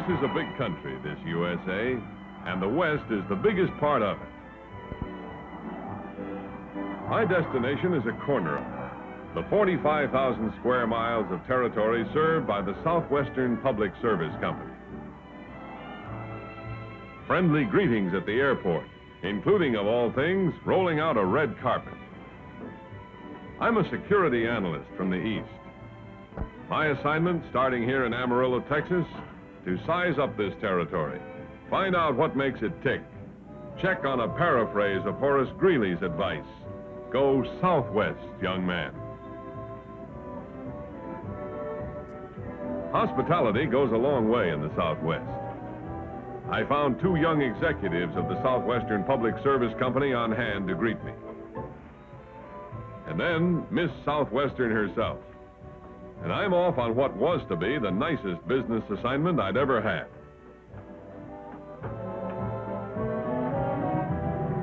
This is a big country, this USA, and the West is the biggest part of it. My destination is a corner of it, the 45,000 square miles of territory served by the Southwestern Public Service Company. Friendly greetings at the airport, including, of all things, rolling out a red carpet. I'm a security analyst from the East. My assignment, starting here in Amarillo, Texas, to size up this territory, find out what makes it tick, check on a paraphrase of Horace Greeley's advice, go southwest, young man. Hospitality goes a long way in the Southwest. I found two young executives of the Southwestern Public Service Company on hand to greet me. And then Miss Southwestern herself. And I'm off on what was to be the nicest business assignment I'd ever had.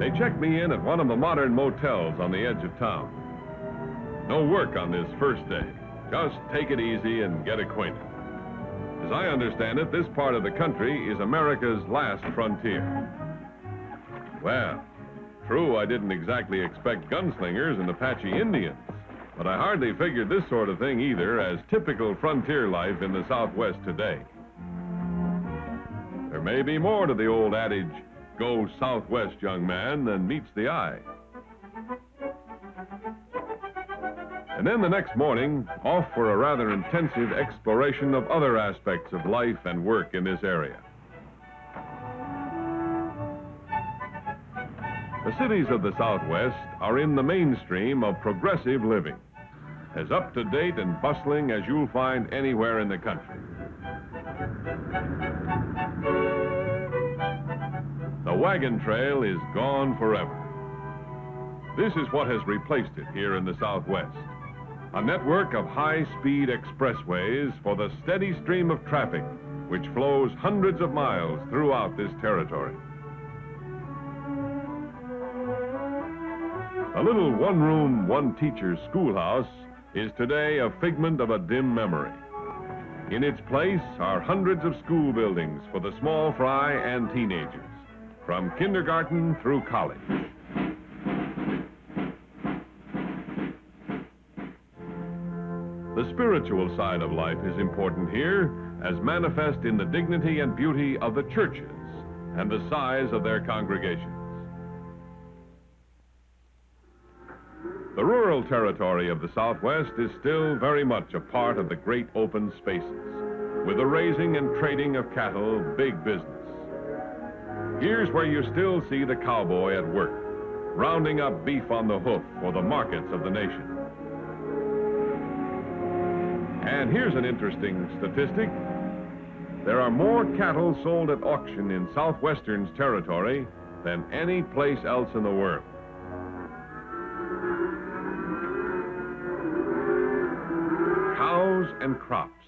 They checked me in at one of the modern motels on the edge of town. No work on this first day. Just take it easy and get acquainted. As I understand it, this part of the country is America's last frontier. Well, true, I didn't exactly expect gunslingers and Apache Indians, but I hardly figured this sort of thing either as typical frontier life in the Southwest today. There may be more to the old adage, go southwest, young man, than meets the eye. And then the next morning, off for a rather intensive exploration of other aspects of life and work in this area. The cities of the Southwest are in the mainstream of progressive living, as up-to-date and bustling as you'll find anywhere in the country. The wagon trail is gone forever. This is what has replaced it here in the Southwest. A network of high-speed expressways for the steady stream of traffic which flows hundreds of miles throughout this territory. A little one-room, one-teacher schoolhouse is today a figment of a dim memory. In its place are hundreds of school buildings for the small fry and teenagers, from kindergarten through college. The spiritual side of life is important here, as manifest in the dignity and beauty of the churches and the size of their congregations. The rural territory of the Southwest is still very much a part of the great open spaces, with the raising and trading of cattle big business. Here's where you still see the cowboy at work, rounding up beef on the hoof for the markets of the nation. And here's an interesting statistic. There are more cattle sold at auction in Southwestern's territory than any place else in the world. Cows and crops,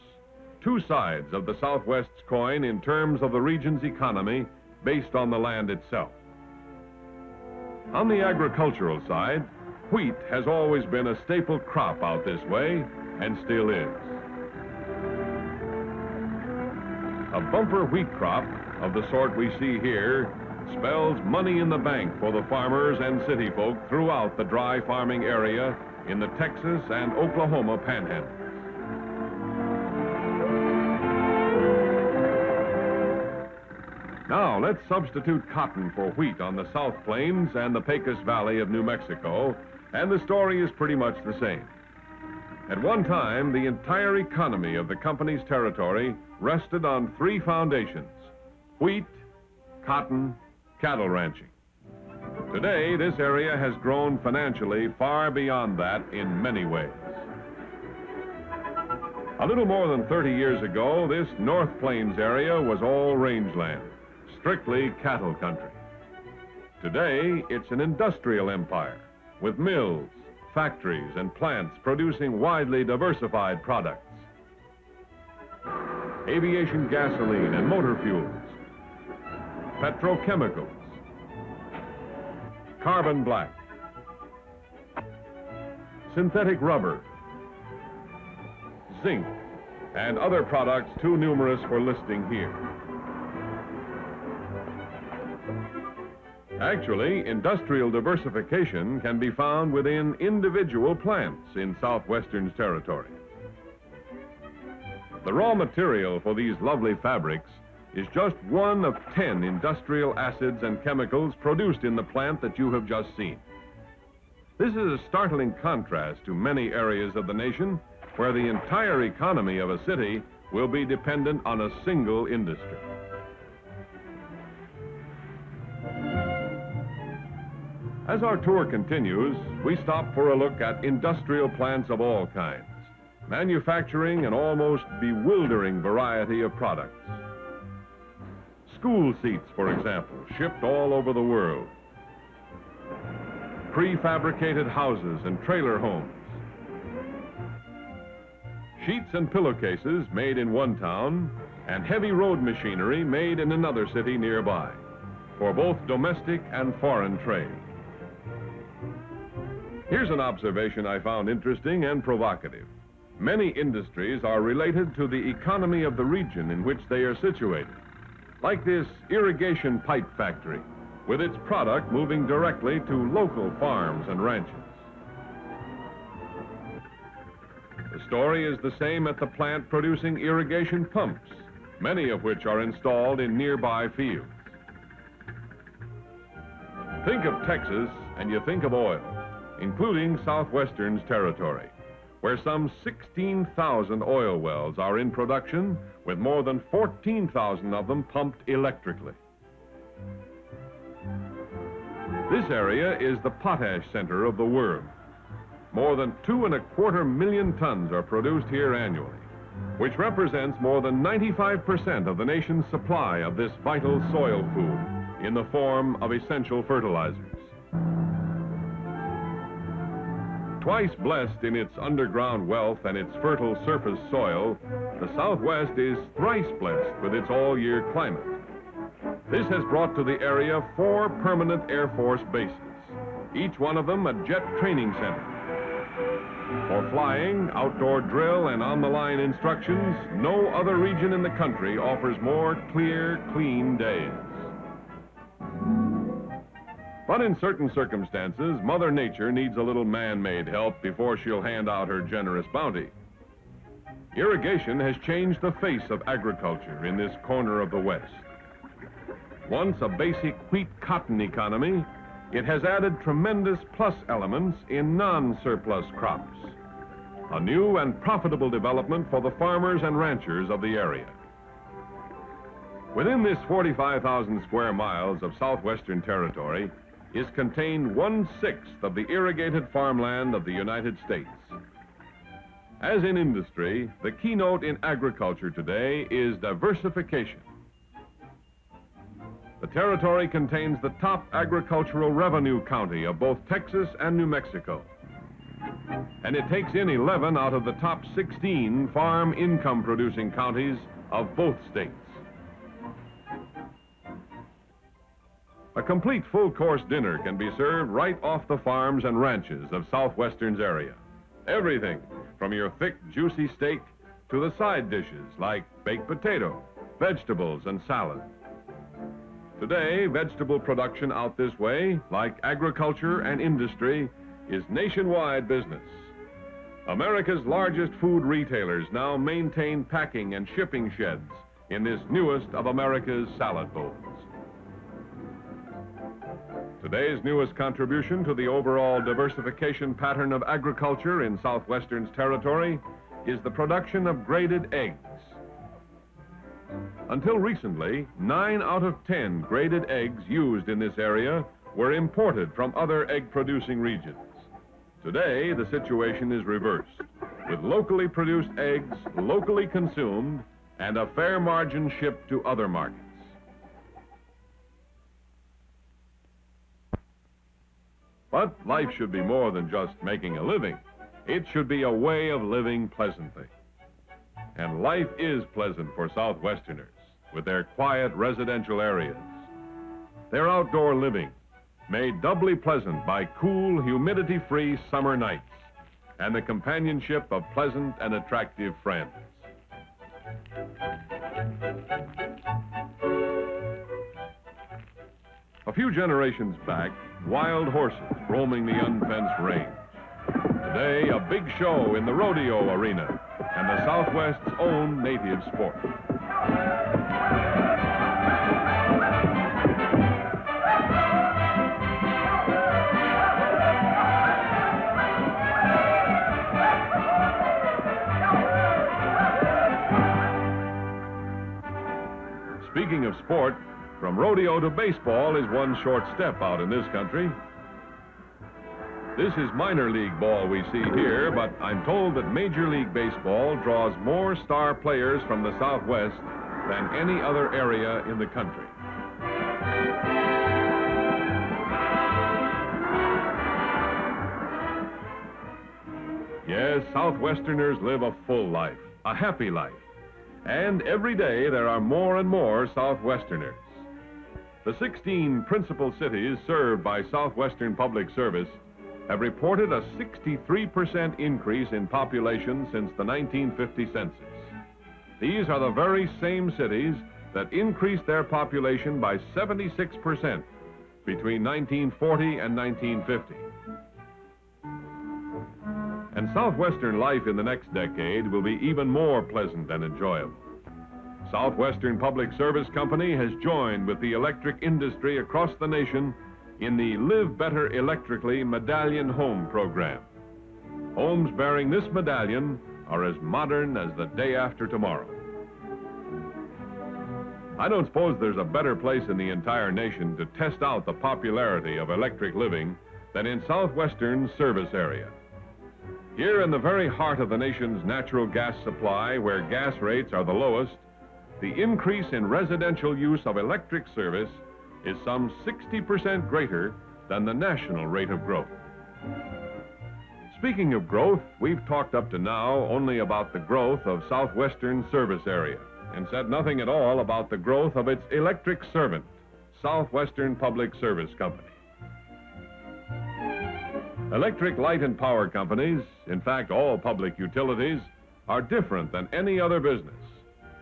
two sides of the Southwest's coin in terms of the region's economy based on the land itself. On the agricultural side, wheat has always been a staple crop out this way, and still is. A bumper wheat crop of the sort we see here spells money in the bank for the farmers and city folk throughout the dry farming area in the Texas and Oklahoma panhandles. Now, let's substitute cotton for wheat on the South Plains and the Pecos Valley of New Mexico, and the story is pretty much the same. At one time, the entire economy of the company's territory rested on three foundations: wheat, cotton, cattle ranching. Today, this area has grown financially far beyond that in many ways. A little more than 30 years ago, this North Plains area was all rangeland, strictly cattle country. Today, it's an industrial empire with mills, factories, and plants producing widely diversified products. Aviation gasoline and motor fuels, petrochemicals, carbon black, synthetic rubber, zinc, and other products too numerous for listing here. Actually, industrial diversification can be found within individual plants in Southwestern's territory. The raw material for these lovely fabrics is just one of 10 industrial acids and chemicals produced in the plant that you have just seen. This is a startling contrast to many areas of the nation where the entire economy of a city will be dependent on a single industry. As our tour continues, we stop for a look at industrial plants of all kinds, manufacturing an almost bewildering variety of products. School seats, for example, shipped all over the world. Prefabricated houses and trailer homes. Sheets and pillowcases made in one town, and heavy road machinery made in another city nearby, for both domestic and foreign trade. Here's an observation I found interesting and provocative. Many industries are related to the economy of the region in which they are situated, like this irrigation pipe factory, with its product moving directly to local farms and ranches. The story is the same at the plant producing irrigation pumps, many of which are installed in nearby fields. Think of Texas and you think of oil, including Southwestern's territory, where some 16,000 oil wells are in production, with more than 14,000 of them pumped electrically. This area is the potash center of the world. More than 2.25 million tons are produced here annually, which represents more than 95% of the nation's supply of this vital soil food in the form of essential fertilizers. Twice blessed in its underground wealth and its fertile surface soil, the Southwest is thrice blessed with its all-year climate. This has brought to the area 4 permanent Air Force bases, each one of them a jet training center. For flying, outdoor drill, and on-the-line instructions, no other region in the country offers more clear, clean days. But in certain circumstances, Mother Nature needs a little man-made help before she'll hand out her generous bounty. Irrigation has changed the face of agriculture in this corner of the West. Once a basic wheat-cotton economy, it has added tremendous plus elements in non-surplus crops, a new and profitable development for the farmers and ranchers of the area. Within this 45,000 square miles of Southwestern territory is contained 1/6 of the irrigated farmland of the United States. As in industry, the keynote in agriculture today is diversification. The territory contains the top agricultural revenue county of both Texas and New Mexico, and it takes in 11 out of the top 16 farm income-producing counties of both states. A complete full-course dinner can be served right off the farms and ranches of Southwestern's area. Everything from your thick, juicy steak to the side dishes like baked potato, vegetables, and salad. Today, vegetable production out this way, like agriculture and industry, is nationwide business. America's largest food retailers now maintain packing and shipping sheds in this newest of America's salad bowls. Today's newest contribution to the overall diversification pattern of agriculture in Southwestern's territory is the production of graded eggs. Until recently, 9 out of 10 graded eggs used in this area were imported from other egg-producing regions. Today, the situation is reversed, with locally produced eggs locally consumed and a fair margin shipped to other markets. But life should be more than just making a living. It should be a way of living pleasantly. And life is pleasant for Southwesterners with their quiet residential areas. Their outdoor living, made doubly pleasant by cool, humidity-free summer nights and the companionship of pleasant and attractive friends. A A few generations back, wild horses roaming the unfenced range. Today, a big show in the rodeo arena and the Southwest's own native sport. Speaking of sport, from rodeo to baseball is one short step out in this country. This is minor league ball we see here, but I'm told that Major League Baseball draws more star players from the Southwest than any other area in the country. Yes, Southwesterners live a full life, a happy life. And every day there are more and more Southwesterners. The 16 principal cities served by Southwestern Public Service have reported a 63% increase in population since the 1950 census. These are the very same cities that increased their population by 76% between 1940 and 1950. And Southwestern life in the next decade will be even more pleasant and enjoyable. Southwestern Public Service Company has joined with the electric industry across the nation in the Live Better Electrically Medallion Home program. Homes bearing this medallion are as modern as the day after tomorrow. I don't suppose there's a better place in the entire nation to test out the popularity of electric living than in Southwestern's service area. Here in the very heart of the nation's natural gas supply, where gas rates are the lowest, the increase in residential use of electric service is some 60% greater than the national rate of growth. Speaking of growth, we've talked up to now only about the growth of Southwestern service area and said nothing at all about the growth of its electric servant, Southwestern Public Service Company. Electric light and power companies, in fact all public utilities, are different than any other business.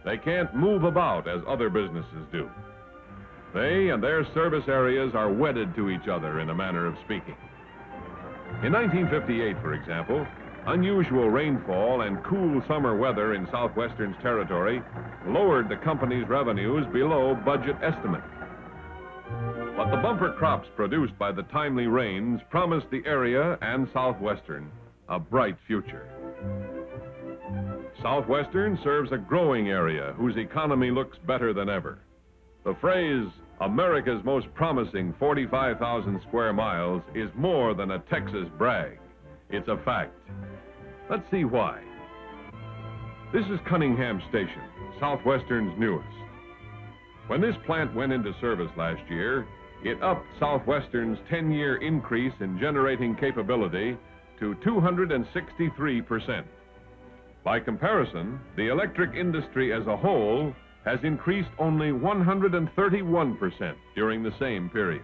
They can't move about as other businesses do. They and their service areas are wedded to each other in a manner of speaking. In 1958, for example, unusual rainfall and cool summer weather in Southwestern's territory lowered the company's revenues below budget estimate. But the bumper crops produced by the timely rains promised the area and Southwestern a bright future. Southwestern serves a growing area whose economy looks better than ever. The phrase, America's most promising 45,000 square miles, is more than a Texas brag. It's a fact. Let's see why. This is Cunningham Station, Southwestern's newest. When this plant went into service last year, it upped Southwestern's 10-year increase in generating capability to 263%. By comparison, the electric industry as a whole has increased only 131% during the same period.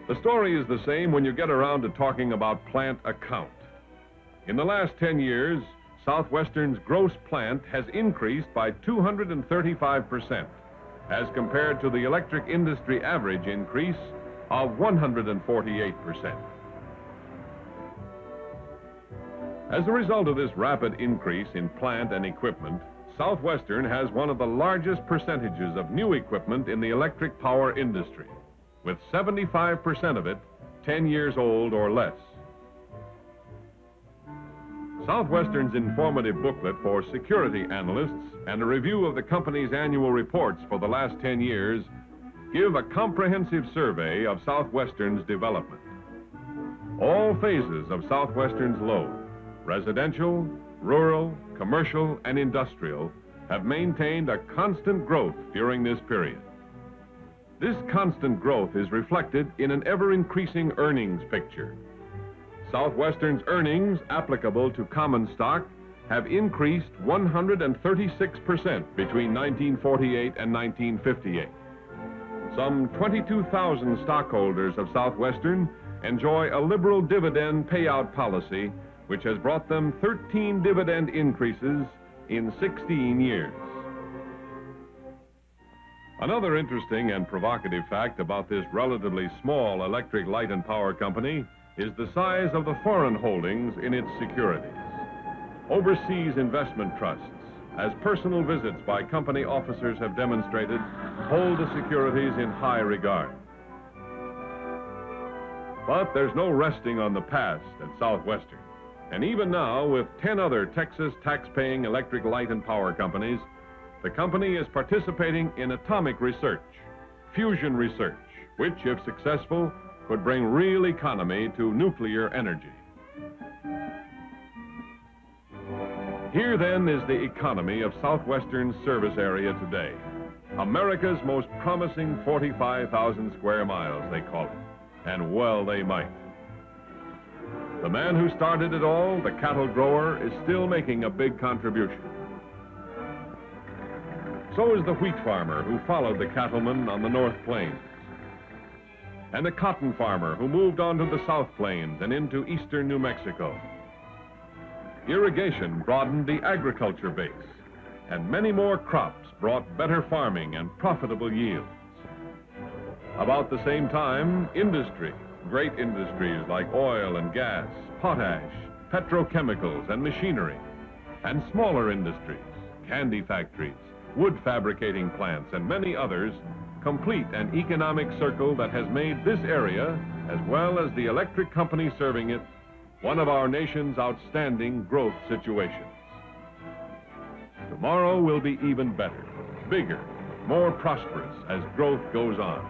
The story is the same when you get around to talking about plant account. In the last 10 years, Southwestern's gross plant has increased by 235% as compared to the electric industry average increase of 148%. As a result of this rapid increase in plant and equipment, Southwestern has one of the largest percentages of new equipment in the electric power industry, with 75% of it 10 years old or less. Southwestern's informative booklet for security analysts and a review of the company's annual reports for the last 10 years give a comprehensive survey of Southwestern's development. All phases of Southwestern's load, residential, rural, commercial, and industrial, have maintained a constant growth during this period. This constant growth is reflected in an ever-increasing earnings picture. Southwestern's earnings applicable to common stock have increased 136% between 1948 and 1958. Some 22,000 stockholders of Southwestern enjoy a liberal dividend payout policy which has brought them 13 dividend increases in 16 years. Another interesting and provocative fact about this relatively small electric light and power company is the size of the foreign holdings in its securities. Overseas investment trusts, as personal visits by company officers have demonstrated, hold the securities in high regard. But there's no resting on the past at Southwestern. And even now, with 10 other Texas tax-paying electric light and power companies, the company is participating in atomic research, fusion research, which, if successful, could bring real economy to nuclear energy. Here, then, is the economy of Southwestern's service area today. America's most promising 45,000 square miles, they call it. And well they might. The man who started it all, the cattle grower, is still making a big contribution. So is the wheat farmer who followed the cattleman on the North Plains. And the cotton farmer who moved on to the South Plains and into eastern New Mexico. Irrigation broadened the agriculture base, and many more crops brought better farming and profitable yields. About the same time, industry, great industries like oil and gas, potash, petrochemicals and machinery, and smaller industries, candy factories, wood fabricating plants, and many others, complete an economic circle that has made this area, as well as the electric company serving it, one of our nation's outstanding growth situations. Tomorrow will be even better, bigger, more prosperous as growth goes on.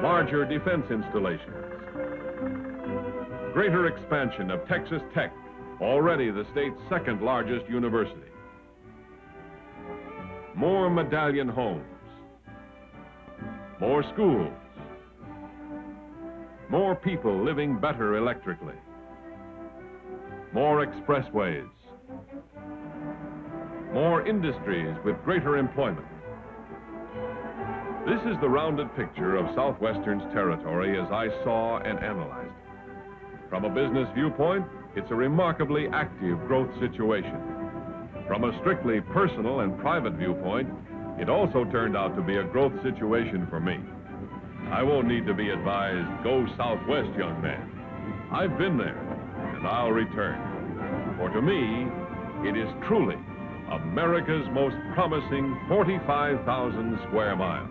Larger defense installations, greater expansion of Texas Tech, already the state's second largest university, more medallion homes, more schools, more people living better electrically, more expressways, more industries with greater employment. This is the rounded picture of Southwestern's territory as I saw and analyzed it. From a business viewpoint, it's a remarkably active growth situation. From a strictly personal and private viewpoint, it also turned out to be a growth situation for me. I won't need to be advised, go southwest, young man. I've been there, and I'll return. For to me, it is truly America's most promising 45,000 square miles.